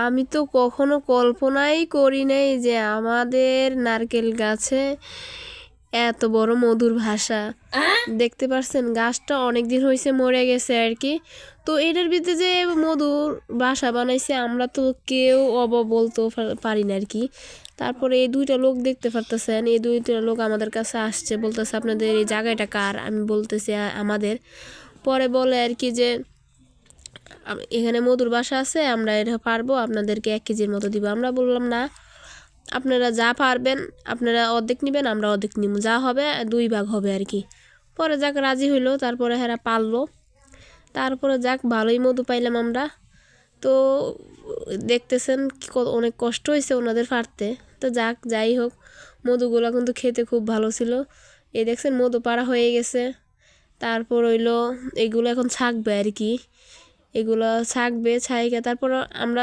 আমি তো কখনো কল্পনাই করি নাই যে আমাদের নারকেল গাছে এত বড় মধুর ভাষা। দেখতে পাচ্ছেন গাছটা অনেক দিন হয়েছে মরে গেছে আর কি। তো এটার ভিতরে যে মধুর বাসা বানাইছে আমরা তো কেউ বলতেও পারি না আর কি। তারপরে এই দুইটা লোক দেখতে পারতেছেন, এই দুইটা লোক আমাদের কাছে আসছে, বলতেছে আপনাদের এই জায়গাটা কার। আমি বলতেছি আমাদের। পরে বলে আর কি যে এখানে মধুর বাসা আছে, আমরা এটা পারবো, আপনাদেরকে 1 কেজির মতো দিব। আমরা বললাম না, আপনারা যা পারবেন আপনারা অর্ধেক নেবেন, আমরা অর্ধেক নিব, যা হবে 2 ভাগ হবে আর কি। পরে যাক রাজি হইলো, তারপরে হেরা পারলো। তারপরে যাক ভালোই মধু পাইলাম আমরা। তো দেখতেছেন অনেক কষ্ট হয়েছে ওনাদের পারতে। তো যাই হোক, মধুগুলো কিন্তু খেতে খুব ভালো ছিল। এই দেখছেন মধু পাড়া হয়ে গেছে। তারপর হইলো এগুলো এখন ছাকবে আর কি, এগুলো ছাকবে, ছাইকে তারপর আমরা